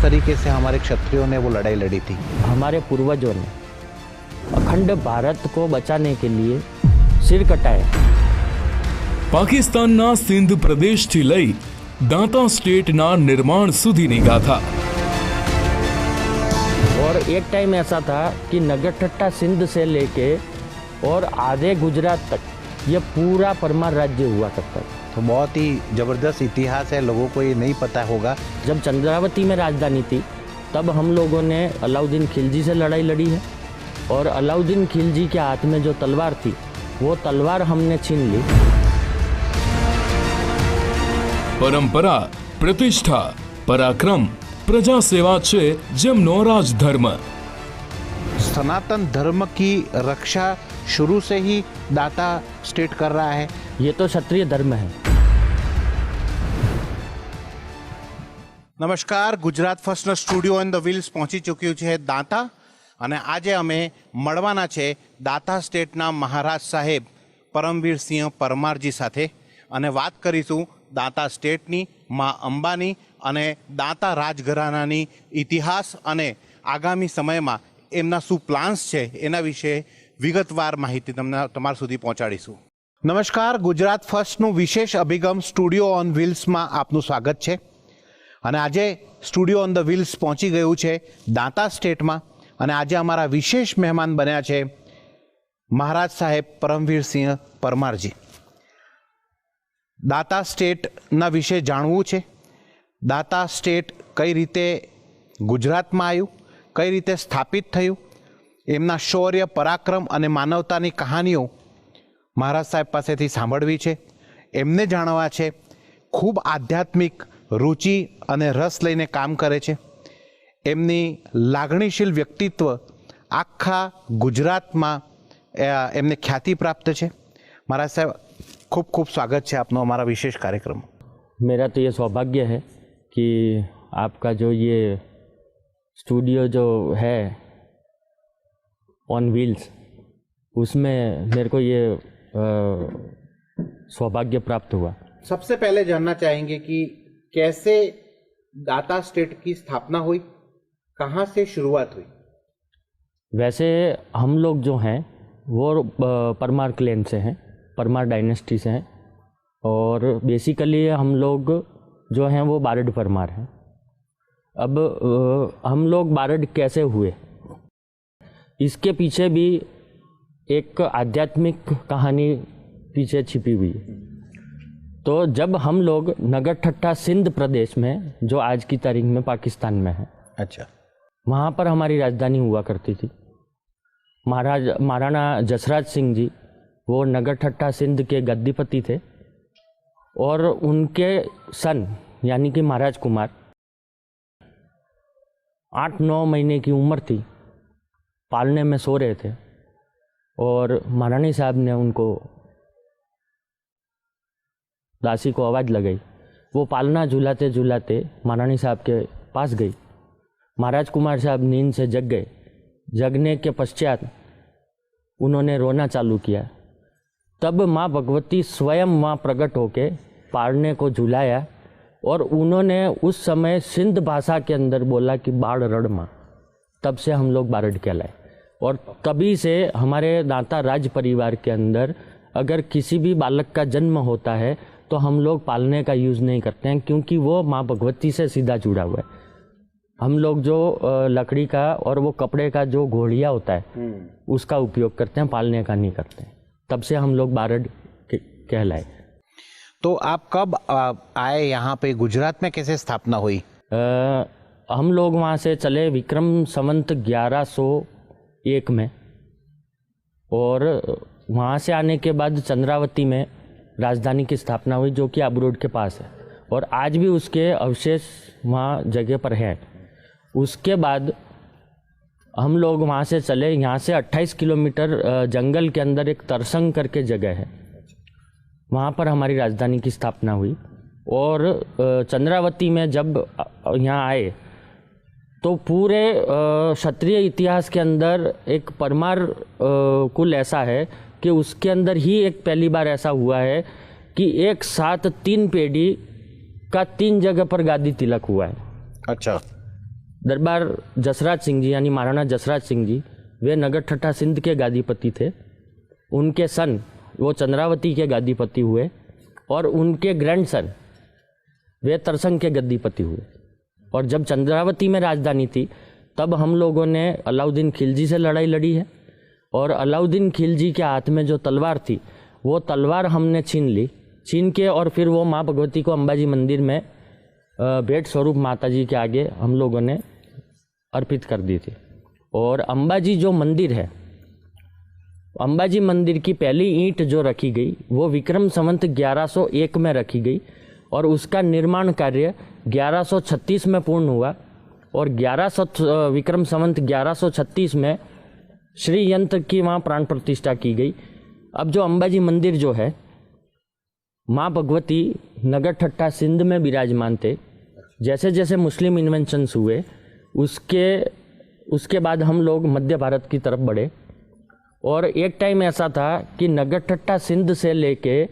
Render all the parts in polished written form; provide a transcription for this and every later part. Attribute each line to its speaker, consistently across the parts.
Speaker 1: तरीके से हमारे क्षत्रियों ने वो लड़ाई लड़ी थी?
Speaker 2: हमारे पूर्वजों ने अखंड भारत को बचाने के लिए सिर कटाए।
Speaker 3: પાકિસ્તાનના સિંધ પ્રદેશથી લઈ દાંતા સ્ટેટના નિર્માણ સુધીની ગાથા।
Speaker 2: और एक टाइम ऐसा था कि नगरठट्टा सिंध से लेके और आधे गुजरात तक ये पूरा परमार राज्य हुआ करता था।
Speaker 1: तो बहुत ही ज़बरदस्त इतिहास है, लोगों को ये नहीं पता होगा।
Speaker 2: जब चंद्रावती में राजधानी थी तब हम लोगों ने अलाउद्दीन खिलजी से लड़ाई लड़ी है और अलाउद्दीन खिलजी के हाथ में जो तलवार थी वो तलवार हमने छीन ली।
Speaker 3: परंपरा, प्रतिष्ठा, पराक्रम, प्रजा सेवा छे जेमनो राजधर्म।
Speaker 1: सनातन धर्म की रक्षा शुरू से ही दाता स्टेट कर रहा है।
Speaker 2: ये तो क्षत्रिय धर्म है।
Speaker 1: नमस्कार, Gujarat first studio on the wheels पहुंची चूक्યું છે દાંતા અને આજે અમે મળવાના છે દાતા સ્ટેટના મહારાજ સાહેબ પરમવીર સિંહ પરમારજી સાથે અને વાત કરીશું દાંતા સ્ટેટની, મા અંબાની અને દાંતા રાજઘરાનાની ઇતિહાસ અને આગામી સમયમાં એમના શું પ્લાન્સ છે એના વિશે વિગતવાર માહિતી તમારા સુધી પહોંચાડીશું। નમસ્કાર, ગુજરાત ફર્સ્ટનું વિશેષ અભિગમ સ્ટુડિયો ઓન વ્હીલ્સમાં આપનું સ્વાગત છે અને આજે સ્ટુડિયો ઓન ધ વ્હીલ્સ પહોંચી ગયું છે દાંતા સ્ટેટમાં અને આજે અમારા વિશેષ મહેમાન બન્યા છે મહારાજ સાહેબ પરમવીરસિંહ પરમારજી। દાતા સ્ટેટના વિશે જાણવું છે, દાતા સ્ટેટ કઈ રીતે ગુજરાતમાં આવ્યું, કઈ રીતે સ્થાપિત થયું, એમના શૌર્ય, પરાક્રમ અને માનવતાની કહાનીઓ મહારાજ સાહેબ પાસેથી સાંભળવી છે, એમને જાણવા છે। ખૂબ આધ્યાત્મિક रुचि અને રસ લઈને કામ કરે છે। એમની લાગણીશીલ વ્યક્તિત્વ આખા ગુજરાતમાં એમને ખ્યાતિ પ્રાપ્ત છે। महाराज साहब, खूब खूब स्वागत है आपनो हमारा विशेष कार्यक्रम।
Speaker 2: मेरा तो ये सौभाग्य है कि आपका जो ये स्टूडियो जो है ऑन व्हील्स, उसमें मेरे को ये सौभाग्य प्राप्त हुआ।
Speaker 1: सबसे पहले जानना चाहेंगे कि कैसे दाता स्टेट की स्थापना हुई, कहाँ से शुरुआत हुई?
Speaker 2: वैसे हम लोग जो हैं वो परमार क्लेन से हैं, परमार डायनेस्टी से हैं और बेसिकली हम लोग जो हैं वो बारड परमार हैं। अब हम लोग बारड कैसे हुए, इसके पीछे भी एक आध्यात्मिक कहानी पीछे छिपी हुई है। तो जब हम लोग नगरठट्टा सिंध प्रदेश में, जो आज की तारीख में पाकिस्तान में है,
Speaker 1: अच्छा,
Speaker 2: वहाँ पर हमारी राजधानी हुआ करती थी। महाराणा जसराज सिंह जी वो नगरठट्टा सिंध के गद्दीपति थे और उनके सन यानी कि महाराज कुमार 8-9 महीने की उम्र थी, पालने में सो रहे थे और महारानी साहब ने उनको, दासी को आवाज़ लगाई। वो पालना झूलाते झूलाते महारानी साहब के पास गई। महाराज कुमार साहब नींद से जग गए। जगने के पश्चात उन्होंने रोना चालू किया। तब माँ भगवती स्वयं वहाँ प्रकट होके पालने को झुलाया और उन्होंने उस समय सिंध भाषा के अंदर बोला कि बाढ़ रड़ माँ। तब से हम लोग बारड कहलाए और तभी से हमारे दांता राज परिवार के अंदर अगर किसी भी बालक का जन्म होता है तो हम लोग पालने का यूज़ नहीं करते हैं, क्योंकि वो माँ भगवती से सीधा जुड़ा हुआ है। हम लोग जो लकड़ी का और वो कपड़े का जो घोड़िया होता है उसका उपयोग करते हैं, पालने का नहीं करते हैं। तब से हम लोग बारड कहलाए।
Speaker 1: तो आप कब आए यहाँ पे, गुजरात में कैसे स्थापना हुई?
Speaker 2: हम लोग वहाँ से चले विक्रम संवत 1101 में और वहाँ से आने के बाद चंद्रावती में राजधानी की स्थापना हुई, जो कि आबू रोड के पास है और आज भी उसके अवशेष वहाँ जगह पर हैं। उसके बाद हम लोग वहाँ से चले, यहाँ से 28 किलोमीटर जंगल के अंदर एक तरसंग करके जगह है, वहाँ पर हमारी राजधानी की स्थापना हुई। और चंद्रावती में जब यहाँ आए तो पूरे क्षत्रिय इतिहास के अंदर एक परमार कुल ऐसा है कि उसके अंदर ही एक पहली बार ऐसा हुआ है कि एक साथ 3 पीढ़ी का 3 जगह पर गादी तिलक हुआ है।
Speaker 1: अच्छा।
Speaker 2: दरबार जसराज सिंह जी यानी महाराणा जसराज सिंह जी वे नगर ठट्ठा सिंध के गादीपति थे। उनके सन वो चंद्रावती के गादीपति हुए और उनके ग्रैंडसन वे तरसंग के गद्दीपति हुए। और जब चंद्रावती में राजधानी थी तब हम लोगों ने अलाउद्दीन खिलजी से लड़ाई लड़ी है और अलाउद्दीन खिलजी के हाथ में जो तलवार थी वो तलवार हमने छीन के और फिर वो माँ भगवती को अंबाजी मंदिर में भेंट स्वरूप माता जी के आगे हम लोगों ने अर्पित कर दी थी। और अंबाजी जो मंदिर है, अंबाजी मंदिर की पहली ईंट जो रखी गई वो विक्रम संवत 1101 में रखी गई और उसका निर्माण कार्य 1136 में पूर्ण हुआ और विक्रम संवत 1136 में श्री यंत्र की वहाँ प्राण प्रतिष्ठा की गई। अब जो अंबाजी मंदिर जो है माँ भगवती नगर ठट्ठा सिंध में विराजमान थे। जैसे जैसे मुस्लिम इन्वेंशंस हुए उसके बाद हम लोग मध्य भारत की तरफ बढ़े और एक टाइम ऐसा था कि नगर ठट्ठा सिंध से लेके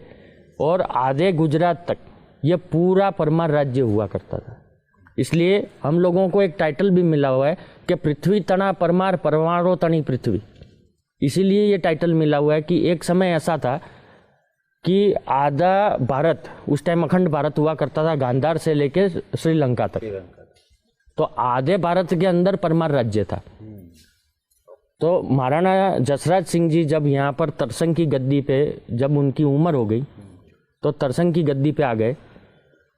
Speaker 2: और आधे गुजरात तक ये पूरा परमार राज्य हुआ करता था। इसलिए हम लोगों को एक टाइटल भी मिला हुआ है कि पृथ्वी तना परमार परमारो तणी पृथ्वी। इसीलिए ये टाइटल मिला हुआ है कि एक समय ऐसा था कि आधा भारत, उस टाइम अखंड भारत हुआ करता था गांधार से लेके श्रीलंका तक, तो आधे भारत के अंदर परमार राज्य था। तो महाराणा जसराज सिंह जी जब यहाँ पर तरसंग की गद्दी पे जब उनकी उम्र हो गई तो तरसंग की गद्दी पे आ गए।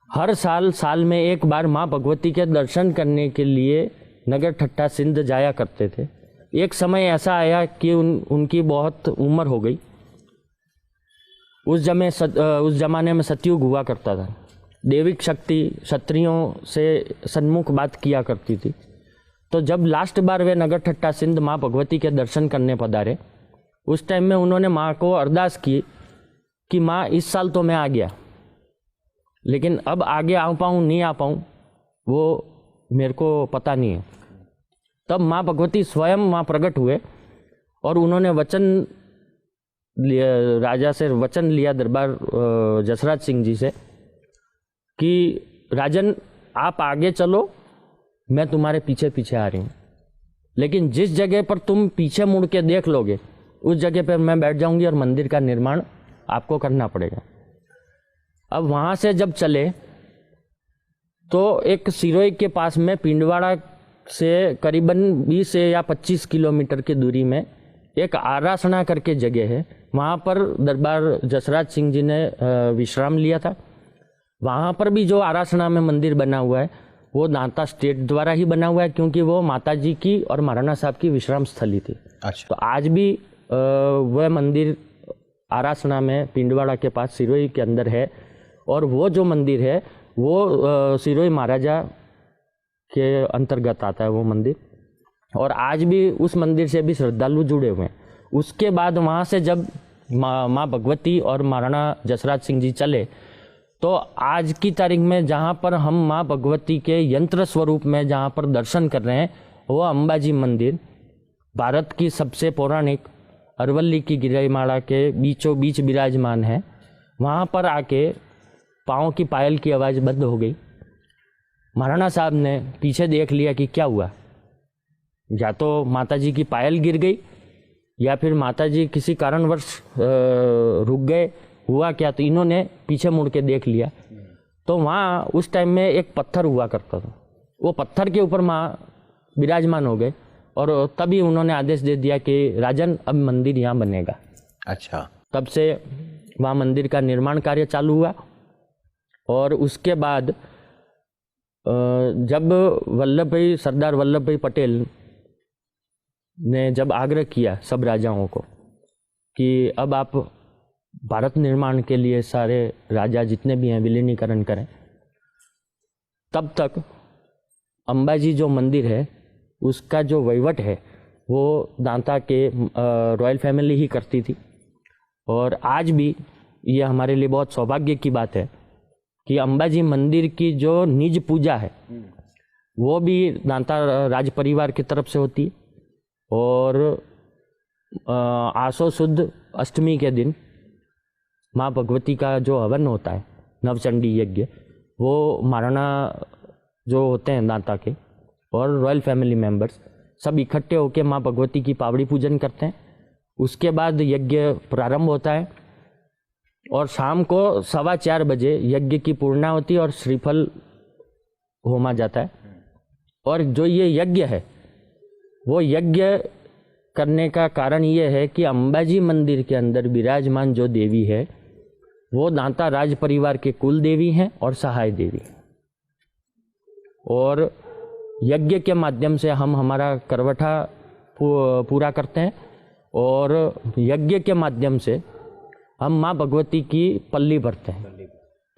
Speaker 2: हर साल में एक बार माँ भगवती के दर्शन करने के लिए नगर ठट्ठा सिंध जाया करते थे। एक समय ऐसा आया कि उनकी बहुत उम्र हो गई। उस जमाने में सतयुग हुआ करता था। दैविक शक्ति क्षत्रियों से सन्मुख बात किया करती थी। तो जब लास्ट बार वे नगर ठट्ठा सिंध माँ भगवती के दर्शन करने पधारे उस टाइम में उन्होंने माँ को अरदास की कि माँ इस साल तो मैं आ गया, लेकिन अब आगे आ पाऊँ नहीं आ पाऊँ वो मेरे को पता नहीं है। तब माँ भगवती स्वयं वहाँ प्रकट हुए और उन्होंने राजा से वचन लिया दरबार जसराज सिंह जी से कि राजन आप आगे चलो, मैं तुम्हारे पीछे पीछे आ रही हूँ, लेकिन जिस जगह पर तुम पीछे मुड़ के देख लोगे उस जगह पर मैं बैठ जाऊंगी और मंदिर का निर्माण आपको करना पड़ेगा। अब वहाँ से जब चले तो एक सिरोही के पास में पिंडवाड़ा से करीबन 20 या 25 किलोमीटर की दूरी में एक आरासना करके जगह है। वहाँ पर दरबार जसराज सिंह जी ने विश्राम लिया था। वहाँ पर भी जो आरासना में मंदिर बना हुआ है वो दांता स्टेट द्वारा ही बना हुआ है, क्योंकि वो माता जी की और महाराणा साहब की विश्राम स्थली थी।
Speaker 1: अच्छा।
Speaker 2: तो आज भी वह मंदिर आरासना में पिंडवाड़ा के पास सिरोही के अंदर है और वो जो मंदिर है वो सिरोही महाराजा के अंतर्गत आता है वो मंदिर, और आज भी उस मंदिर से भी श्रद्धालु जुड़े हुए हैं। उसके बाद वहाँ से जब माँ भगवती और महाराणा जसराज सिंह जी चले तो आज की तारीख में जहाँ पर हम माँ भगवती के यंत्र स्वरूप में जहाँ पर दर्शन कर रहे हैं वो अंबाजी मंदिर भारत की सबसे पौराणिक अरवल्ली की गिरिमाला के बीचों बीच विराजमान है। वहाँ पर आके पाँव की पायल की आवाज़ बंद हो गई। महाराणा साहब ने पीछे देख लिया कि क्या हुआ, या तो माता जी की पायल गिर गई या फिर माता जी किसी कारणवश रुक गए, हुआ क्या। तो इन्होंने पीछे मुड़ के देख लिया तो वहाँ उस टाइम में एक पत्थर हुआ करता था, वो पत्थर के ऊपर माँ विराजमान हो गए और तभी उन्होंने आदेश दे दिया कि राजन अब मंदिर यहाँ बनेगा।
Speaker 1: अच्छा। तब
Speaker 2: तब से वहाँ मंदिर का निर्माण कार्य चालू हुआ। और उसके बाद जब सरदार वल्लभ भाई पटेल ने जब आग्रह किया सब राजाओं को कि अब आप भारत निर्माण के लिए सारे राजा जितने भी हैं विलीनीकरण करें, तब तक अंबाजी जो मंदिर है उसका जो वहीवट है वो दांता के रॉयल फैमिली ही करती थी। और आज भी ये हमारे लिए बहुत सौभाग्य की बात है कि अंबाजी मंदिर की जो निज पूजा है वो भी दांता राज परिवार की तरफ से होती है। और आसो शुद्ध अष्टमी के दिन माँ भगवती का जो हवन होता है नवचंडी यज्ञ, वो महाराणा जो होते हैं दांता के और रॉयल फैमिली मेंबर्स सब इकट्ठे होकर माँ भगवती की पावड़ी पूजन करते हैं। उसके बाद यज्ञ प्रारंभ होता है और शाम को 4:15 बजे यज्ञ की पूर्णाहुति और श्रीफल होमा जाता है। और जो ये यज्ञ है वो यज्ञ करने का कारण ये है कि अंबाजी मंदिर के अंदर विराजमान जो देवी है वो दांता राज परिवार के कुल देवी हैं और सहाय देवी हैं। और यज्ञ के माध्यम से हम हमारा करवटा पूरा करते हैं और यज्ञ के माध्यम से हम माँ भगवती की पल्ली भरते हैं,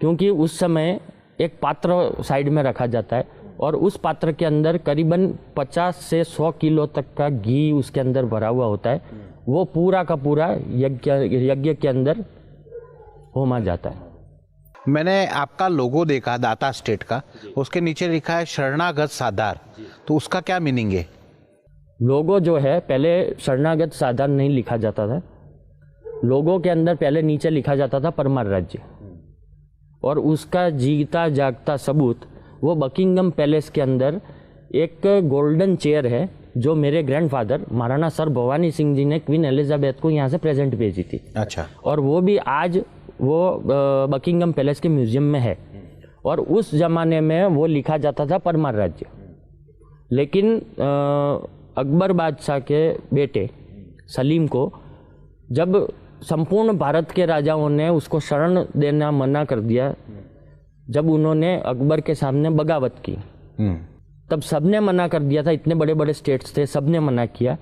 Speaker 2: क्योंकि उस समय एक पात्र साइड में रखा जाता है और उस पात्र के अंदर करीबन 50 से 100 किलो तक का घी उसके अंदर भरा हुआ होता है। वो पूरा का पूरा यज्ञ के अंदर होमा जाता है।
Speaker 1: मैंने आपका लोगो देखा दाता स्टेट का, उसके नीचे लिखा है शरणागत साधार, तो उसका क्या मीनिंग है?
Speaker 2: लोगो जो है पहले शरणागत साधार नहीं लिखा जाता था। लोगो के अंदर पहले नीचे लिखा जाता था परमार राज्य, और उसका जीता जागता सबूत वो बकिंगम पैलेस के अंदर एक गोल्डन चेयर है जो मेरे ग्रैंडफादर महाराणा सर भवानी सिंह जी ने क्वीन एलिजाबेथ को यहाँ से प्रेजेंट भेजी थी।
Speaker 1: अच्छा। और
Speaker 2: वो भी आज वो बकिंगम पैलेस के म्यूजियम में है। और उस जमाने में वो लिखा जाता था परमार राज्य, लेकिन अकबर बादशाह के बेटे सलीम को जब संपूर्ण भारत के राजाओं ने उसको शरण देना मना कर दिया, जब उन्होंने अकबर के सामने बगावत की, तब सबने मना कर दिया था। इतने बड़े बड़े स्टेट्स थे, सबने मना किया।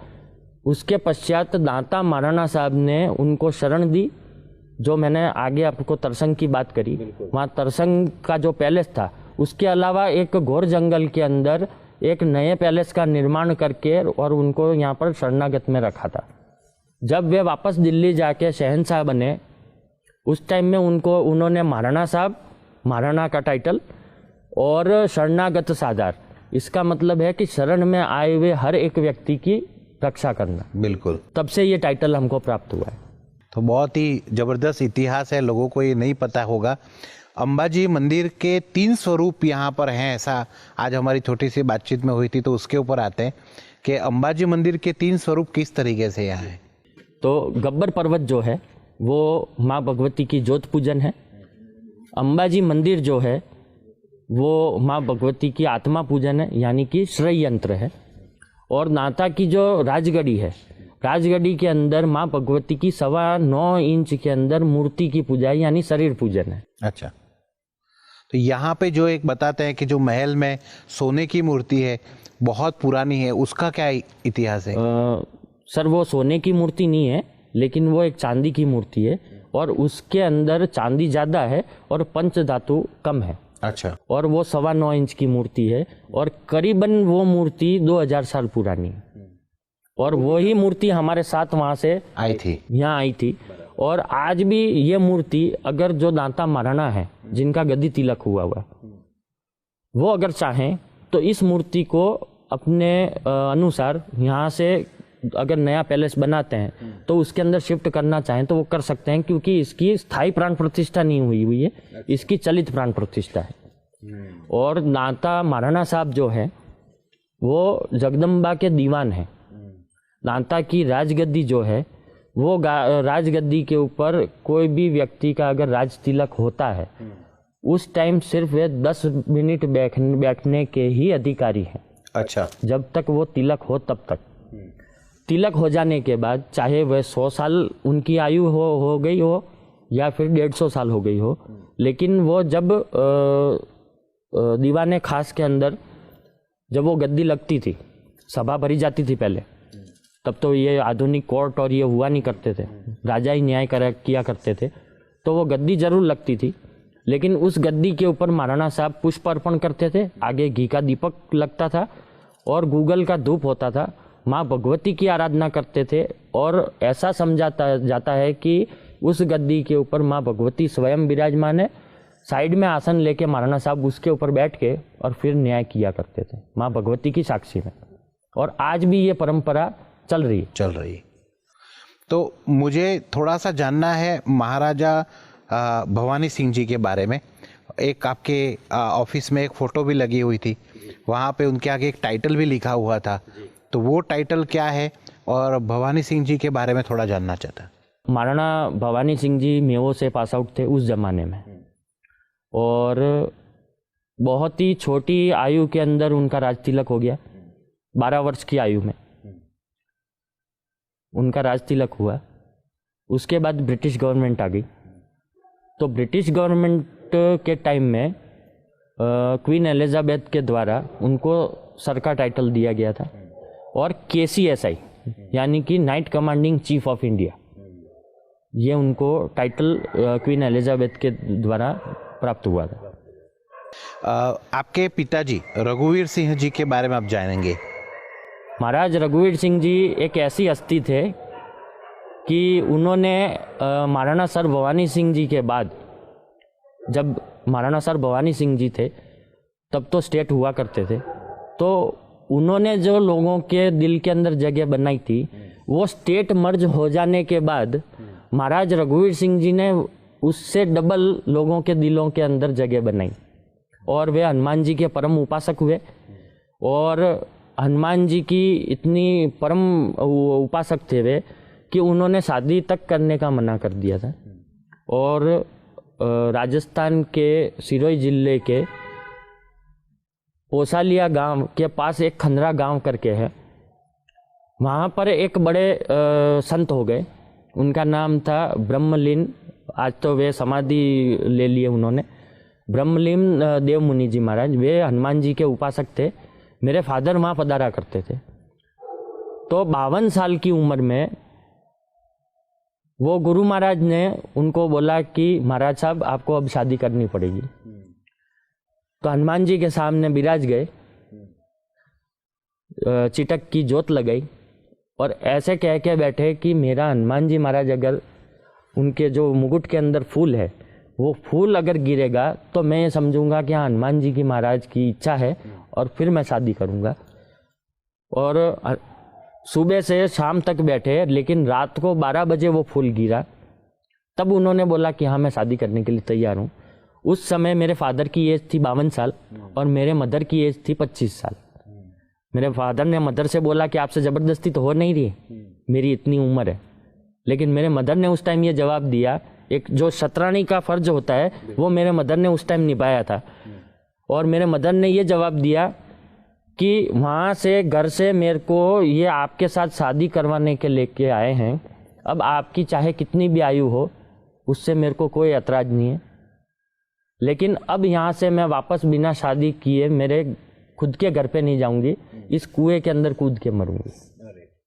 Speaker 2: उसके पश्चात दांता महाराणा साहब ने उनको शरण दी। जो मैंने आगे आपको तरसंग की बात करी, वहाँ तरसंग का जो पैलेस था, उसके अलावा एक घोर जंगल के अंदर एक नए पैलेस का निर्माण करके और उनको यहाँ पर शरणागत में रखा था। जब वे वापस दिल्ली जाके शहंशाह बने, उस टाइम में उन्होंने महाराणा साहब, महाराणा का टाइटल और शरणागत साधार, इसका मतलब है कि शरण में आए हुए हर एक व्यक्ति की रक्षा करना।
Speaker 1: बिल्कुल।
Speaker 2: तब से ये टाइटल हमको प्राप्त हुआ है।
Speaker 1: तो बहुत ही जबरदस्त इतिहास है, लोगों को ये नहीं पता होगा। अंबाजी मंदिर के 3 स्वरूप यहाँ पर हैं, ऐसा आज हमारी छोटी सी बातचीत में हुई थी, तो उसके ऊपर आते हैं कि अंबाजी मंदिर के 3 स्वरूप किस तरीके से यहाँ हैं।
Speaker 2: तो गब्बर पर्वत जो है वो माँ भगवती की ज्योत पूजन है। अंबाजी मंदिर जो है वो माँ भगवती की आत्मा पूजन है, यानी कि श्रेय यंत्र है। और नाता की जो राजगढ़ी है, राजगढ़ी के अंदर माँ भगवती की 9.25 इंच के अंदर मूर्ति की पूजा है, यानी शरीर पूजन है।
Speaker 1: अच्छा। तो यहाँ पे जो एक बताते हैं कि जो महल में सोने की मूर्ति है बहुत पुरानी है, उसका क्या इतिहास है?
Speaker 2: सर वो सोने की मूर्ति नहीं है, लेकिन वो एक चांदी की मूर्ति है और उसके अंदर चांदी ज़्यादा है और पंच धातु कम है।
Speaker 1: अच्छा।
Speaker 2: और वो 9.25 इंच की मूर्ति है और करीबन वो मूर्ति 2000 साल पुरानी है। और वही मूर्ति हमारे साथ वहाँ से
Speaker 1: आई थी,
Speaker 2: यहाँ आई थी। और आज भी ये मूर्ति अगर जो दांता महाराणा है जिनका गद्दी तिलक हुआ वो अगर चाहें तो इस मूर्ति को अपने अनुसार यहाँ से अगर नया पैलेस बनाते हैं तो उसके अंदर शिफ्ट करना चाहें तो वो कर सकते हैं, क्योंकि इसकी स्थायी प्राण प्रतिष्ठा नहीं हुई है, इसकी चलित प्राण प्रतिष्ठा है। और दांता महाराणा साहब जो है वो जगदम्बा के दीवान है। दांता की राजगद्दी जो है वो राजगद्दी के ऊपर कोई भी व्यक्ति का अगर राज तिलक होता है उस टाइम सिर्फ वे 10 मिनट बैठने के ही अधिकारी हैं।
Speaker 1: अच्छा।
Speaker 2: जब तक वो तिलक हो तब तक। तिलक हो जाने के बाद चाहे वह 100 साल उनकी आयु हो गई हो या फिर 150 साल हो गई हो, लेकिन वो जब दीवाने खास के अंदर जब वो गद्दी लगती थी, सभा भरी जाती थी पहले, तब तो ये आधुनिक कोर्ट और ये हुआ नहीं करते थे, राजा ही न्याय किया करते थे, तो वो गद्दी जरूर लगती थी। लेकिन उस गद्दी के ऊपर महाराणा साहब पुष्प अर्पण करते थे, आगे घी का दीपक लगता था और गूगल का धूप होता था, माँ भगवती की आराधना करते थे। और ऐसा समझाता जाता है कि उस गद्दी के ऊपर माँ भगवती स्वयं विराजमान है, साइड में आसन लेके महाराणा साहब उसके ऊपर बैठ के और फिर न्याय किया करते थे माँ भगवती की साक्षी में। और आज भी ये परंपरा चल रही।
Speaker 1: तो मुझे थोड़ा सा जानना है महाराजा भवानी सिंह जी के बारे में। एक आपके ऑफिस में एक फ़ोटो भी लगी हुई थी, वहाँ पे उनके आगे एक टाइटल भी लिखा हुआ था, तो वो टाइटल क्या है और भवानी सिंह जी के बारे में थोड़ा जानना चाहता।
Speaker 2: महाराणा भवानी सिंह जी मेवो से पास आउट थे उस ज़माने में, और बहुत ही छोटी आयु के अंदर उनका राज तिलक हो गया। 12 वर्ष की आयु में उनका राज तिलक हुआ। उसके बाद ब्रिटिश गवर्नमेंट आ गई। तो ब्रिटिश गवर्नमेंट के टाइम में क्वीन एलिजाबेथ के द्वारा उनको सर का टाइटल दिया गया था, और KCSI यानी कि night commanding chief of India, ये उनको टाइटल क्वीन एलिजाबेथ के द्वारा प्राप्त हुआ था।
Speaker 1: आपके पिताजी रघुवीर सिंह जी के बारे में आप जानेंगे।
Speaker 2: महाराज रघुवीर सिंह जी एक ऐसी हस्ती थे कि उन्होंने महाराणा सर भवानी सिंह जी के बाद, जब महाराणा सर भवानी सिंह जी थे तब तो स्टेट हुआ करते थे, तो उन्होंने जो लोगों के दिल के अंदर जगह बनाई थी, वो स्टेट मर्ज हो जाने के बाद महाराज रघुवीर सिंह जी ने उससे डबल लोगों के दिलों के अंदर जगह बनाई, और वे हनुमान जी के परम उपासक हुए। और हनुमान जी की इतनी परम उपासक थे वे कि उन्होंने शादी तक करने का मना कर दिया था। और राजस्थान के सिरोही जिले के पोसालिया गांव के पास एक खंदरा गांव करके है, वहाँ पर एक बड़े संत हो गए, उनका नाम था ब्रह्मलीन। आज तो वे समाधि ले लिए उन्होंने। ब्रह्मलीन देव मुनि जी महाराज, वे हनुमान जी के उपासक थे। मेरे फादर वहाँ पधारा करते थे। तो 52 साल की उम्र में वो गुरु महाराज ने उनको बोला कि महाराज साहब आपको अब शादी करनी पड़ेगी। तो हनुमान जी के सामने विराज गए, चिटक की जोत लगाई और ऐसे कह के बैठे कि मेरा हनुमान जी महाराज, अगर उनके जो मुकुट के अंदर फूल है वो फूल अगर गिरेगा तो मैं ये समझूंगा कि हाँ हनुमान जी की महाराज की इच्छा है और फिर मैं शादी करूंगा। और सुबह से शाम तक बैठे, लेकिन रात को 12 बजे वो फूल गिरा। तब उन्होंने बोला कि हाँ मैं शादी करने के लिए तैयार हूँ। उस समय मेरे फादर की एज थी 52 साल और मेरे मदर की एज थी 25 साल। मेरे फादर ने मदर से बोला कि आपसे ज़बरदस्ती तो हो नहीं रही, मेरी इतनी उम्र है। लेकिन मेरे मदर ने उस टाइम ये जवाब दिया, एक जो शतरानी का फर्ज होता है वो मेरे मदर ने उस टाइम निभाया था। और मेरे मदर ने ये जवाब दिया कि वहाँ से घर से मेरे को ये आपके साथ शादी करवाने के लेके आए हैं, अब आपकी चाहे कितनी भी आयु हो उससे मेरे को कोई एतराज़ नहीं है, लेकिन अब यहाँ से मैं वापस बिना शादी किए मेरे खुद के घर पे नहीं जाऊंगी, इस कुएं के अंदर कूद के मरूंगी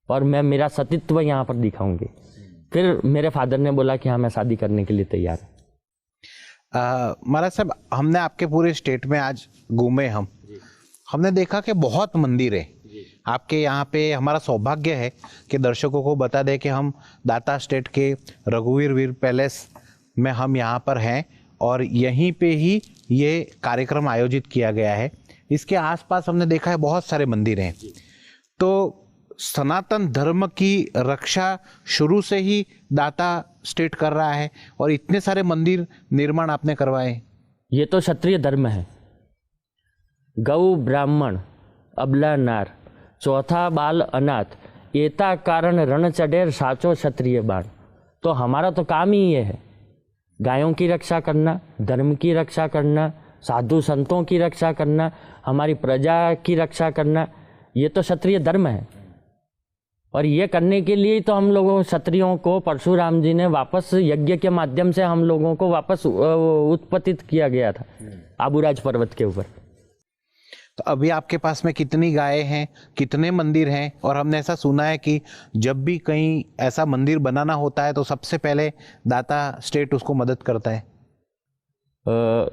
Speaker 2: और मैं मेरा सतीत्व यहाँ पर दिखाऊंगी। फिर मेरे फादर ने बोला कि हाँ मैं शादी करने के लिए तैयार हूँ।
Speaker 1: महाराज साहब, हमने आपके पूरे स्टेट में आज घूमे, हमने देखा कि बहुत मंदिर है आपके यहाँ पे। हमारा सौभाग्य है कि दर्शकों को बता दें कि हम दाता स्टेट के रघुवीर वीर पैलेस में हम यहाँ पर हैं और यहीं पे ही ये कार्यक्रम आयोजित किया गया है। इसके आसपास हमने देखा है बहुत सारे मंदिर हैं। तो सनातन धर्म की रक्षा शुरू से ही दाता स्टेट कर रहा है और इतने सारे मंदिर निर्माण आपने करवाए।
Speaker 2: ये तो क्षत्रिय धर्म है। गौ ब्राह्मण अबला नार चौथा बाल अनाथ एता कारण रण चढ़ेर साचो क्षत्रिय बाण। तो हमारा तो काम ही ये है, गायों की रक्षा करना, धर्म की रक्षा करना, साधु संतों की रक्षा करना, हमारी प्रजा की रक्षा करना। ये तो क्षत्रिय धर्म है और ये करने के लिए तो हम लोगों क्षत्रियों को परशुराम जी ने वापस यज्ञ के माध्यम से हम लोगों को वापस उत्पत्तित किया गया था आबूराज पर्वत के ऊपर।
Speaker 1: तो अभी आपके पास में कितनी गायें हैं, कितने मंदिर हैं? और हमने ऐसा सुना है कि जब भी कहीं ऐसा मंदिर बनाना होता है तो सबसे पहले दाता स्टेट उसको मदद करता है।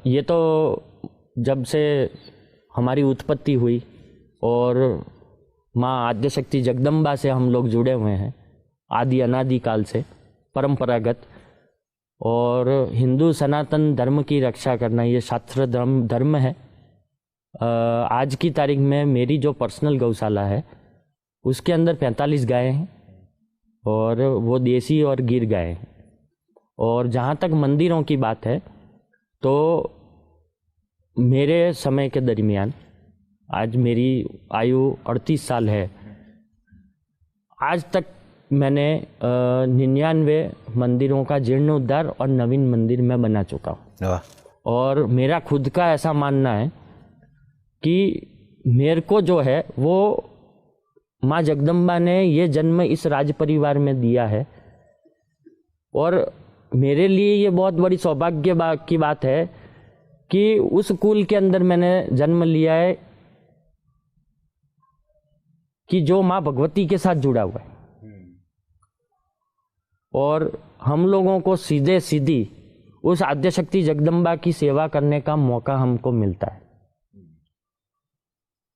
Speaker 2: ये तो जब से हमारी उत्पत्ति हुई और माँ आद्यशक्ति जगदम्बा से हम लोग जुड़े हुए हैं आदि अनादि काल से परंपरागत। और हिंदू सनातन धर्म की रक्षा करना ये शास्त्र धर्म है। आज की तारीख में मेरी जो पर्सनल गौशाला है उसके अंदर 45 गायें हैं और वो देसी और गिर गायें हैं। और जहाँ तक मंदिरों की बात है तो मेरे समय के दरमियान आज मेरी आयु 38 साल है। आज तक मैंने 99 मंदिरों का जीर्णोद्धार और नवीन मंदिर मैं बना चुका हूँ।
Speaker 1: वाह।
Speaker 2: और मेरा खुद का ऐसा मानना है कि मेरे को जो है वो माँ जगदम्बा ने ये जन्म इस राज परिवार में दिया है, और मेरे लिए ये बहुत बड़ी सौभाग्य की बात है कि उस कुल के अंदर मैंने जन्म लिया है कि जो माँ भगवती के साथ जुड़ा हुआ है, और हम लोगों को सीधे सीधी उस आद्यशक्ति जगदम्बा की सेवा करने का मौका हमको मिलता है।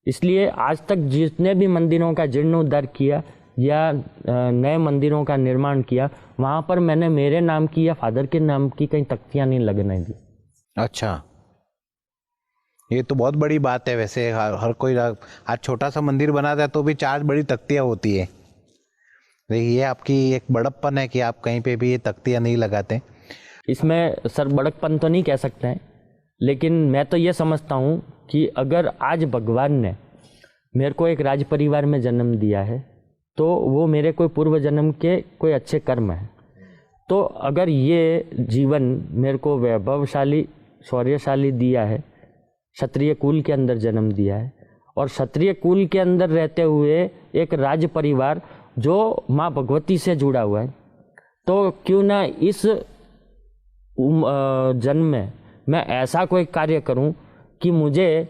Speaker 2: इसलिए आज तक जितने भी मंदिरों का जीर्णोद्धार किया या नए मंदिरों का निर्माण किया, वहाँ पर मैंने मेरे नाम की या फादर के नाम की कहीं तख्तियाँ नहीं लगने दी।
Speaker 1: अच्छा, ये तो बहुत बड़ी बात है। वैसे हर कोई आज छोटा सा मंदिर बनाता है तो भी 4 बड़ी तख्तियाँ होती है। ये आपकी एक बड़प्पन है कि आप कहीं पे भी ये तख्तियाँ नहीं लगाते।
Speaker 2: इसमें सर बड़कपन तो नहीं कह सकते हैं, लेकिन मैं तो ये समझता हूँ कि अगर आज भगवान ने मेरे को एक राज परिवार में जन्म दिया है तो वो मेरे कोई पूर्व जन्म के कोई अच्छे कर्म हैं। तो अगर ये जीवन मेरे को वैभवशाली शौर्यशाली दिया है, क्षत्रिय कुल के अंदर जन्म दिया है, और क्षत्रिय कुल के अंदर रहते हुए एक राज परिवार जो माँ भगवती से जुड़ा हुआ है, तो क्यों ना इस जन्म में मैं ऐसा कोई कार्य करूं कि मुझे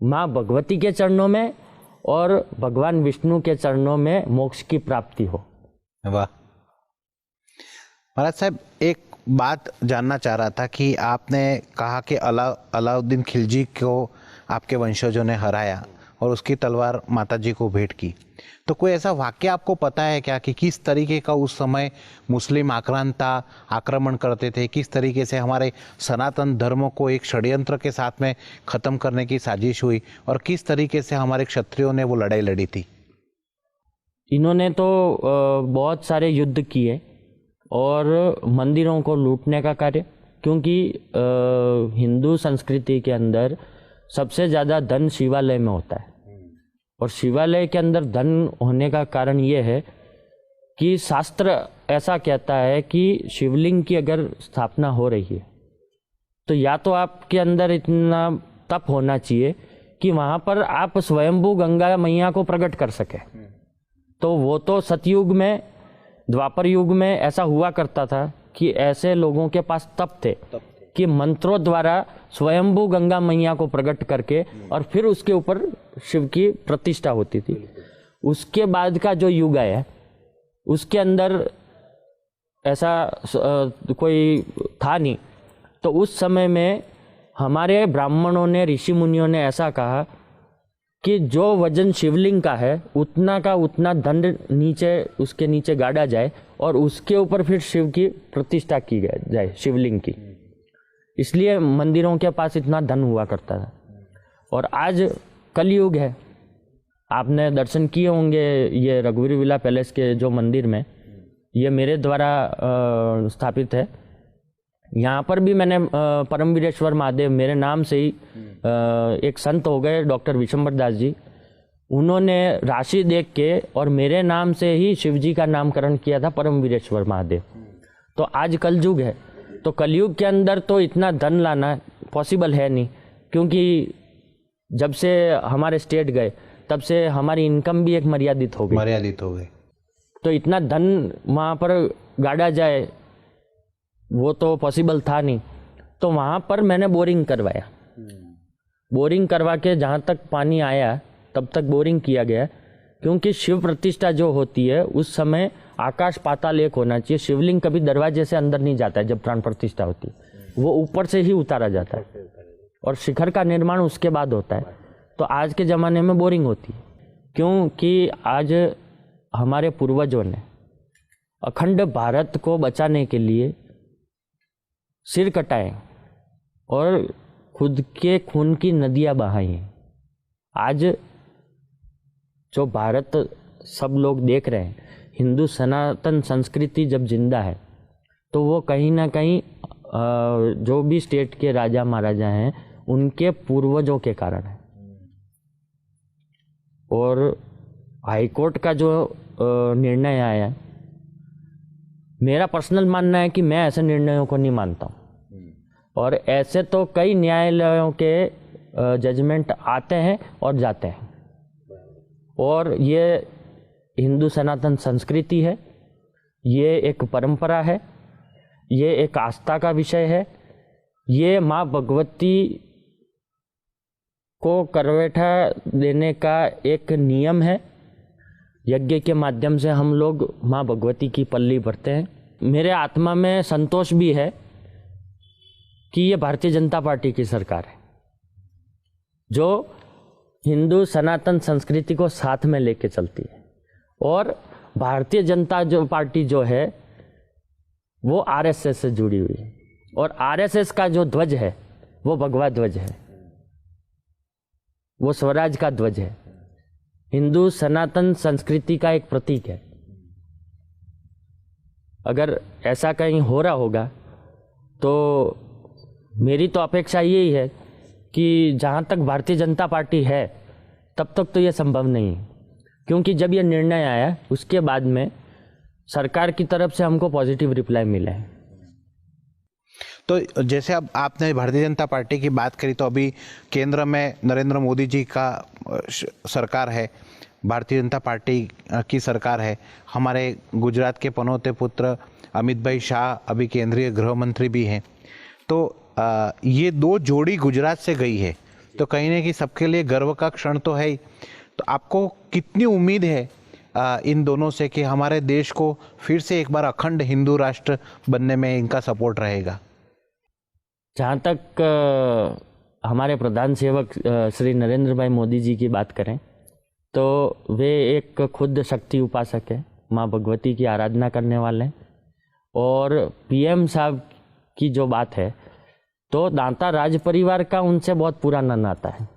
Speaker 2: माँ भगवती के चरणों में और भगवान विष्णु के चरणों में मोक्ष की प्राप्ति हो।
Speaker 1: वाह। महाराज साहब, एक बात जानना चाह रहा था कि आपने कहा कि अलाउद्दीन खिलजी को आपके वंशजों ने हराया और उसकी तलवार माताजी को भेंट की, तो कोई ऐसा वाक्य आपको पता है क्या कि किस तरीके का उस समय मुस्लिम आक्रांता आक्रमण करते थे, किस तरीके से हमारे सनातन धर्मों को एक षड्यंत्र के साथ में ख़त्म करने की साजिश हुई, और किस तरीके से हमारे क्षत्रियों ने वो लड़ाई लड़ी थी?
Speaker 2: इन्होंने तो बहुत सारे युद्ध किए और मंदिरों को लूटने का कार्य, क्योंकि हिंदू संस्कृति के अंदर सबसे ज़्यादा धन शिवालय में होता है, और शिवालय के अंदर धन होने का कारण ये है कि शास्त्र ऐसा कहता है कि शिवलिंग की अगर स्थापना हो रही है तो या तो आपके अंदर इतना तप होना चाहिए कि वहाँ पर आप स्वयंभू गंगा मैया को प्रकट कर सके। तो वो तो सतयुग में, द्वापर युग में ऐसा हुआ करता था कि ऐसे लोगों के पास तप थे कि मंत्रों द्वारा स्वयंभू गंगा मैया को प्रकट करके और फिर उसके ऊपर शिव की प्रतिष्ठा होती थी। उसके बाद का जो युग आया उसके अंदर ऐसा कोई था नहीं, तो उस समय में हमारे ब्राह्मणों ने, ऋषि मुनियों ने ऐसा कहा कि जो वजन शिवलिंग का है उतना का उतना दंड नीचे, उसके नीचे गाड़ा जाए और उसके ऊपर फिर शिव की प्रतिष्ठा की जाए, शिवलिंग की। इसलिए मंदिरों के पास इतना धन हुआ करता था। और आज कलयुग है, आपने दर्शन किए होंगे ये रघुवीर विला पैलेस के जो मंदिर में, ये मेरे द्वारा स्थापित है। यहाँ पर भी मैंने परमवीरेश्वर महादेव, मेरे नाम से ही एक संत हो गए डॉक्टर विशंबर दास जी, उन्होंने राशि देख के और मेरे नाम से ही शिवजी का नामकरण किया था परमवीरेश्वर महादेव। तो आज कलयुग है, तो कलयुग के अंदर तो इतना धन लाना पॉसिबल है नहीं, क्योंकि जब से हमारे स्टेट गए तब से हमारी इनकम भी एक मर्यादित हो गई। तो इतना धन वहाँ पर गाड़ा जाए वो तो पॉसिबल था नहीं। तो वहाँ पर मैंने बोरिंग करवाया, बोरिंग करवा के जहाँ तक पानी आया तब तक बोरिंग किया गया, क्योंकि शिव प्रतिष्ठा जो होती है उस समय आकाश पाताल एक होना चाहिए। शिवलिंग कभी दरवाजे से अंदर नहीं जाता है, जब प्राण प्रतिष्ठा होती है वो ऊपर से ही उतारा जाता है और शिखर का निर्माण उसके बाद होता है। तो आज के ज़माने में बोरिंग होती है, क्योंकि आज हमारे पूर्वजों ने अखंड भारत को बचाने के लिए सिर कटाए और खुद के खून की नदियाँ बहाई हैं। आज जो भारत सब लोग देख रहे हैं, हिंदू सनातन संस्कृति जब जिंदा है तो वो कहीं ना कहीं जो भी स्टेट के राजा महाराजा हैं उनके पूर्वजों के कारण है। और हाईकोर्ट का जो निर्णय आया है, मेरा पर्सनल मानना है कि मैं ऐसे निर्णयों को नहीं मानता हूँ। और ऐसे तो कई न्यायालयों के जजमेंट आते हैं और जाते हैं, और ये हिंदू सनातन संस्कृति है, ये एक परंपरा है, ये एक आस्था का विषय है, ये माँ भगवती को करवेठा देने का एक नियम है। यज्ञ के माध्यम से हम लोग माँ भगवती की पल्ली भरते हैं। मेरे आत्मा में संतोष भी है कि ये भारतीय जनता पार्टी की सरकार है, जो हिंदू सनातन संस्कृति को साथ में लेके चलती है। और भारतीय जनता पार्टी जो है वो आरएसएस से जुड़ी हुई है, और आरएसएस का जो ध्वज है वो भगवा ध्वज है, वो स्वराज का ध्वज है, हिंदू सनातन संस्कृति का एक प्रतीक है। अगर ऐसा कहीं हो रहा होगा तो मेरी तो अपेक्षा यही है कि जहाँ तक भारतीय जनता पार्टी है तब तक तो ये संभव नहीं है, क्योंकि जब ये निर्णय आया उसके बाद में सरकार की तरफ से हमको पॉजिटिव रिप्लाई मिला है।
Speaker 1: तो जैसे अब आपने भारतीय जनता पार्टी की बात करी, तो अभी केंद्र में नरेंद्र मोदी जी का सरकार है, भारतीय जनता पार्टी की सरकार है। हमारे गुजरात के पनौते पुत्र अमित भाई शाह अभी केंद्रीय गृह मंत्री भी हैं। तो ये दो जोड़ी गुजरात से गई है, तो कहीं ना कहीं सबके लिए गर्व का क्षण तो है ही। तो आपको कितनी उम्मीद है इन दोनों से कि हमारे देश को फिर से एक बार अखंड हिंदू राष्ट्र बनने में इनका सपोर्ट रहेगा?
Speaker 2: जहाँ तक हमारे प्रधान सेवक श्री नरेंद्र भाई मोदी जी की बात करें तो वे एक खुद शक्ति उपासक है, माँ भगवती की आराधना करने वाले हैं। और पीएम साहब की जो बात है तो दांता राज परिवार का उनसे बहुत पुराना नाता है।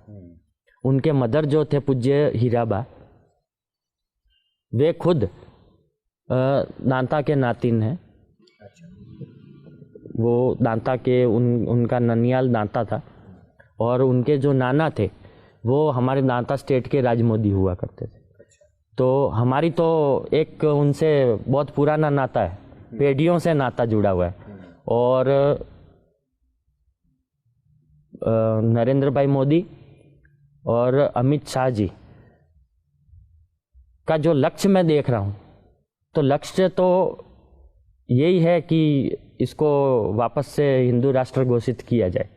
Speaker 2: उनके मदर जो थे पूज्य हीराबा, वे खुद दांता के नातिन हैं। वो दांता के उनका ननियाल दांता था, और उनके जो नाना थे वो हमारे दांता स्टेट के राजमोदी हुआ करते थे। तो हमारी तो एक उनसे बहुत पुराना नाता है, पीढ़ियों से नाता जुड़ा हुआ है। और नरेंद्र भाई मोदी और अमित शाह जी का जो लक्ष्य मैं देख रहा हूँ, तो लक्ष्य तो यही है कि इसको वापस से हिंदू राष्ट्र घोषित किया जाए।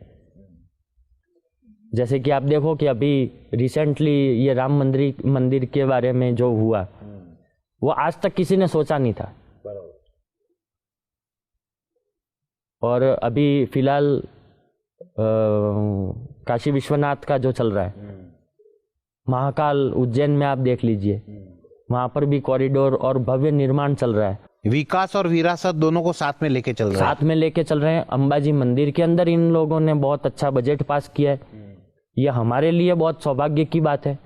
Speaker 2: जैसे कि आप देखो कि अभी रिसेंटली ये राम मंदिर के बारे में जो हुआ, वो आज तक किसी ने सोचा नहीं था। और अभी फिलहाल काशी विश्वनाथ का जो चल रहा है, महाकाल उज्जैन में आप देख लीजिए, वहाँ पर भी कॉरिडोर और भव्य निर्माण चल रहा है।
Speaker 1: विकास और विरासत दोनों को साथ में लेके चल रहे हैं।
Speaker 2: साथ में लेके चल रहे हैं। अंबाजी मंदिर के अंदर इन लोगों ने बहुत अच्छा बजट पास किया है। यह हमारे लिए बहुत सौभाग्य की बात है।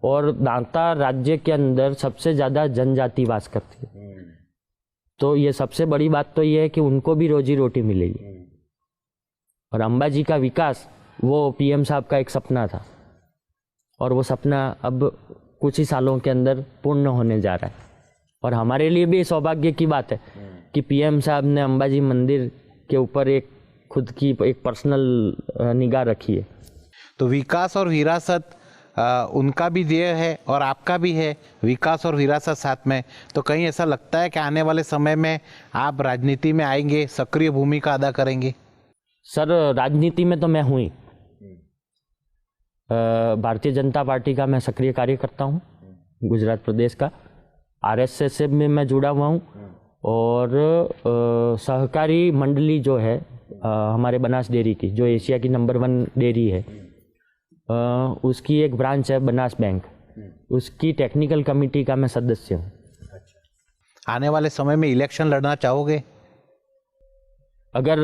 Speaker 2: और दांता राज्य के अंदर सबसे ज्यादा जनजाति वास करती है, तो ये सबसे बड़ी बात तो ये है कि उनको भी रोजी रोटी मिलेगी। और अंबाजी का विकास वो पीएम साहब का एक सपना था, और वो सपना अब कुछ ही सालों के अंदर पूर्ण होने जा रहा है। और हमारे लिए भी सौभाग्य की बात है कि पीएम साहब ने अंबाजी मंदिर के ऊपर एक खुद की एक पर्सनल निगाह रखी है।
Speaker 1: तो विकास और विरासत उनका भी ध्येय है और आपका भी है, विकास और विरासत साथ में। तो कहीं ऐसा लगता है कि आने वाले समय में आप राजनीति में आएंगे, सक्रिय भूमिका अदा करेंगे?
Speaker 2: सर, राजनीति में तो मैं हूँ ही। भारतीय जनता पार्टी का मैं सक्रिय कार्यकर्ता हूँ, गुजरात प्रदेश का। आरएसएस से भी मैं जुड़ा हुआ हूँ। और सहकारी मंडली जो है हमारे बनास डेयरी की, जो एशिया की नंबर 1 डेयरी है, उसकी एक ब्रांच है बनास बैंक, उसकी टेक्निकल कमेटी का मैं सदस्य हूँ।
Speaker 1: आने वाले समय में इलेक्शन लड़ना चाहोगे?
Speaker 2: अगर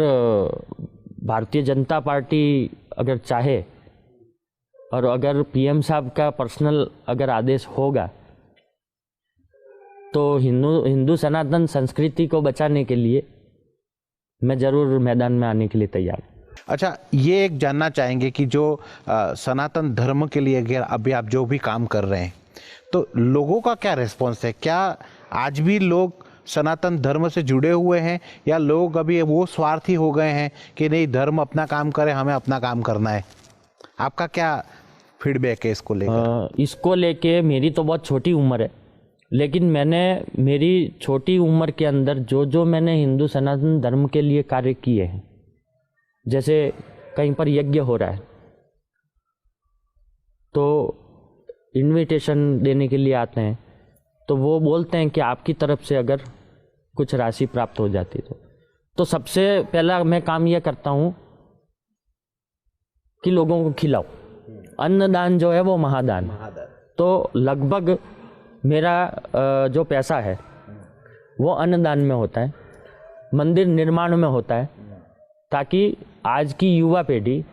Speaker 2: भारतीय जनता पार्टी अगर चाहे और अगर पीएम साहब का पर्सनल अगर आदेश होगा तो हिंदू सनातन संस्कृति को बचाने के लिए मैं जरूर मैदान में आने के लिए तैयार हूँ।
Speaker 1: अच्छा, ये एक जानना चाहेंगे कि जो सनातन धर्म के लिए अभी आप जो भी काम कर रहे हैं, तो लोगों का क्या रिस्पॉन्स है? क्या आज भी लोग सनातन धर्म से जुड़े हुए हैं, या लोग अभी वो स्वार्थी हो गए हैं कि नहीं, धर्म अपना काम करे, हमें अपना काम करना है? आपका क्या फीडबैक है इसको लेकर?
Speaker 2: इसको लेके मेरी तो बहुत छोटी उम्र है, लेकिन मैंने मेरी छोटी उम्र के अंदर जो मैंने हिंदू सनातन धर्म के लिए कार्य किए हैं, जैसे कहीं पर यज्ञ हो रहा है तो इनविटेशन देने के लिए आते हैं, तो वो बोलते हैं कि आपकी तरफ से अगर कुछ राशि प्राप्त हो जाती तो सबसे पहला मैं काम यह करता हूँ कि लोगों को खिलाओ। अन्नदान जो है वो महादान। तो लगभग मेरा जो पैसा है वो अन्नदान में होता है, मंदिर निर्माण में होता है, ताकि आज की युवा पीढ़ी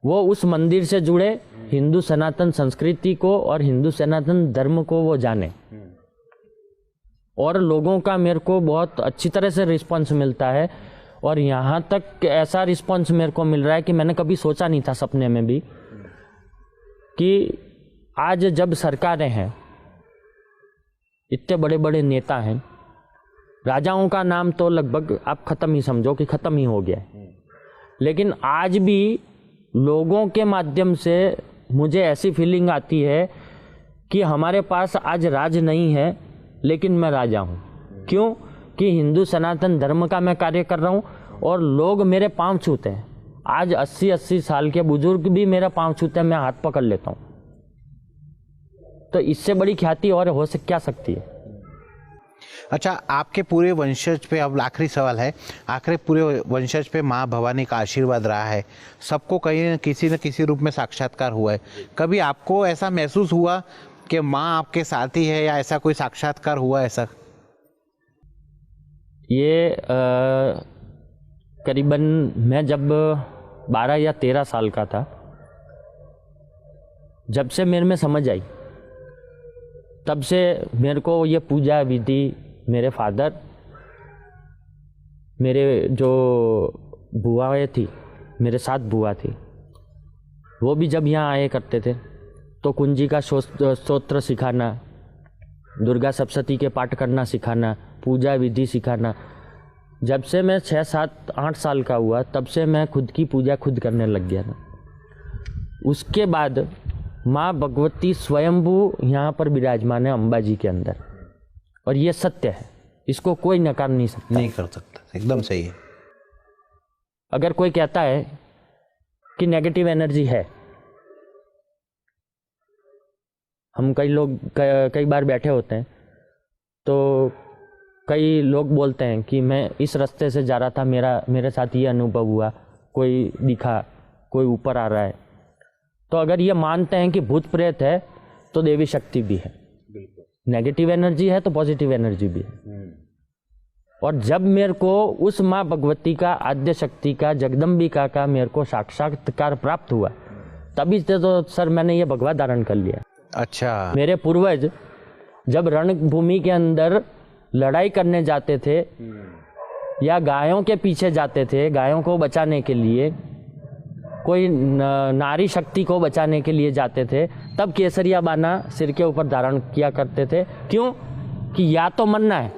Speaker 2: वो उस मंदिर से जुड़े हिंदू सनातन संस्कृति को और हिंदू सनातन धर्म को वो जाने। और लोगों का मेरे को बहुत अच्छी तरह से रिस्पांस मिलता है, और यहाँ तक ऐसा रिस्पांस मेरे को मिल रहा है कि मैंने कभी सोचा नहीं था सपने में भी, कि आज जब सरकारें हैं, इतने बड़े बड़े नेता हैं, राजाओं का नाम तो लगभग आप ख़त्म ही समझो कि ख़त्म ही हो गया है, लेकिन आज भी लोगों के माध्यम से मुझे ऐसी फीलिंग आती है कि हमारे पास आज राज नहीं है, लेकिन मैं राजा हूँ। क्यों? कि हिंदू सनातन धर्म का मैं कार्य कर रहा हूँ और लोग मेरे पाँव छूते हैं। आज 80-80 साल के बुजुर्ग भी मेरा पाँव छूते हैं, मैं हाथ पकड़ लेता हूँ। तो इससे बड़ी ख्याति और हो क्या सकती है?
Speaker 1: अच्छा, आपके पूरे वंशज पे अब आखिरी सवाल है, आखिरी पूरे वंशज पे माँ भवानी का आशीर्वाद रहा है, सबको कहीं न किसी रूप में साक्षात्कार हुआ है। कभी आपको ऐसा महसूस हुआ कि माँ आपके साथी है, या ऐसा कोई साक्षात्कार हुआ ऐसा?
Speaker 2: ये करीबन मैं जब 12 या 13 साल का था, जब से मेरे में समझ आई, तब से मेरे को ये पूजा विधि, मेरे फादर, मेरे जो बुआएं थी, मेरे साथ बुआ थी, वो भी जब यहाँ आए करते थे तो कुंजी का स्तोत्र सिखाना, दुर्गा सप्तशती के पाठ करना सिखाना, पूजा विधि सिखाना। जब से मैं 6, 7, 8 साल का हुआ, तब से मैं खुद की पूजा खुद करने लग गया था। उसके बाद माँ भगवती स्वयंभू यहाँ पर विराजमान है अंबाजी के अंदर, और ये सत्य है, इसको कोई नकार नहीं सकता।
Speaker 1: नहीं कर सकता, एकदम सही है।
Speaker 2: अगर कोई कहता है कि नेगेटिव एनर्जी है, हम कई लोग कई बार बैठे होते हैं तो कई लोग बोलते हैं कि मैं इस रास्ते से जा रहा था, मेरे साथ ये अनुभव हुआ, कोई दिखा, कोई ऊपर आ रहा है। तो अगर ये मानते हैं कि भूत प्रेत है तो देवी शक्ति भी है, नेगेटिव एनर्जी है तो पॉजिटिव एनर्जी भी है। और जब मेरे को उस माँ भगवती का, आद्य शक्ति का, जगदम्बिका का मेरे को साक्षात्कार प्राप्त हुआ, तभी से तो सर मैंने ये भगवा धारण कर लिया।
Speaker 1: अच्छा,
Speaker 2: मेरे पूर्वज जब रणभूमि के अंदर लड़ाई करने जाते थे या गायों के पीछे जाते थे, गायों को बचाने के लिए, कोई नारी शक्ति को बचाने के लिए जाते थे, तब केसरिया बाना सिर के ऊपर धारण किया करते थे। क्यों? कि या तो मरना है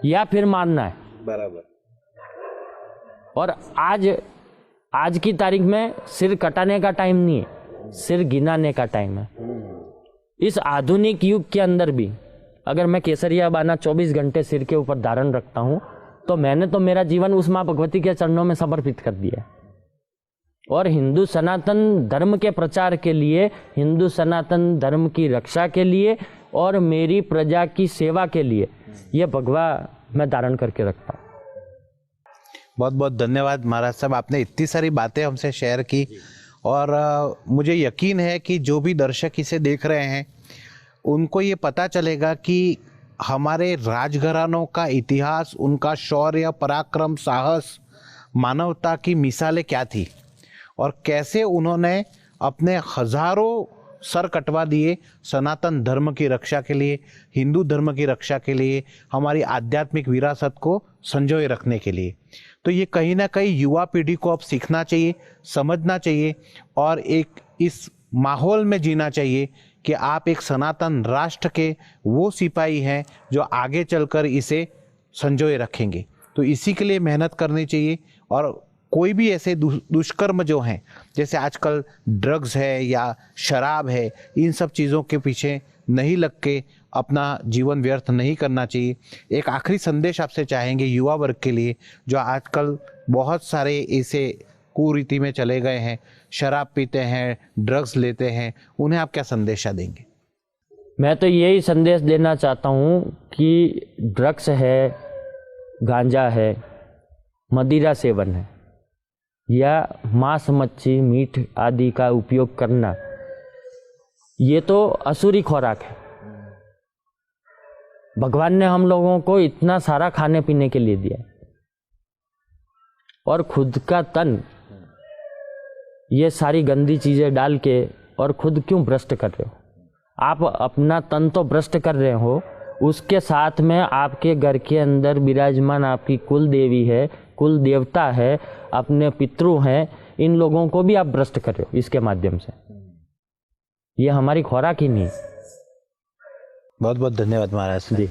Speaker 2: या फिर मारना है।
Speaker 1: बराबर।
Speaker 2: और आज की तारीख में सिर कटाने का टाइम नहीं है, सिर गिनाने का टाइम है। इस आधुनिक युग के अंदर भी अगर मैं केसरिया बाना 24 घंटे सिर के ऊपर धारण रखता हूँ, तो मैंने तो मेरा जीवन उस माँ भगवती के चरणों में समर्पित कर दिया। और हिंदू सनातन धर्म के प्रचार के लिए, हिंदू सनातन धर्म की रक्षा के लिए और मेरी प्रजा की सेवा के लिए ये भगवा मैं धारण करके रखता हूँ।
Speaker 1: बहुत बहुत धन्यवाद महाराज साहब, आपने इतनी सारी बातें हमसे शेयर की, और मुझे यकीन है कि जो भी दर्शक इसे देख रहे हैं उनको ये पता चलेगा कि हमारे राजघरानों का इतिहास, उनका शौर्य, पराक्रम, साहस, मानवता की मिसालें क्या थी, और कैसे उन्होंने अपने हजारों सर कटवा दिए सनातन धर्म की रक्षा के लिए, हिंदू धर्म की रक्षा के लिए, हमारी आध्यात्मिक विरासत को संजोए रखने के लिए। तो ये कहीं ना कहीं युवा पीढ़ी को अब सीखना चाहिए, समझना चाहिए, और एक इस माहौल में जीना चाहिए कि आप एक सनातन राष्ट्र के वो सिपाही हैं जो आगे चलकर इसे संजोए रखेंगे। तो इसी के लिए मेहनत करनी चाहिए। और कोई भी ऐसे दुष्कर्म जो हैं, जैसे आजकल ड्रग्स है या शराब है, इन सब चीज़ों के पीछे नहीं लग के अपना जीवन व्यर्थ नहीं करना चाहिए। एक आखिरी संदेश आपसे चाहेंगे युवा वर्ग के लिए, जो आजकल बहुत सारे ऐसे कुरीति में चले गए हैं, शराब पीते हैं, ड्रग्स लेते हैं, उन्हें आप क्या संदेशा देंगे?
Speaker 2: मैं तो यही संदेश देना चाहता हूँ कि ड्रग्स है, गांजा है, मदिरा सेवन है या मांस मच्छी मीट आदि का उपयोग करना, ये तो असुरी खुराक है। भगवान ने हम लोगों को इतना सारा खाने पीने के लिए दिया और खुद का तन ये सारी गंदी चीज़ें डाल के और खुद क्यों भ्रष्ट कर रहे हो? आप अपना तन तो भ्रष्ट कर रहे हो, उसके साथ में आपके घर के अंदर विराजमान आपकी कुल देवी है, कुल देवता है, अपने पितृ हैं, इन लोगों को भी आप भ्रष्ट कर रहे हो इसके माध्यम से। ये हमारी खुराक ही नहीं।
Speaker 1: बहुत बहुत धन्यवाद महाराज
Speaker 2: जी।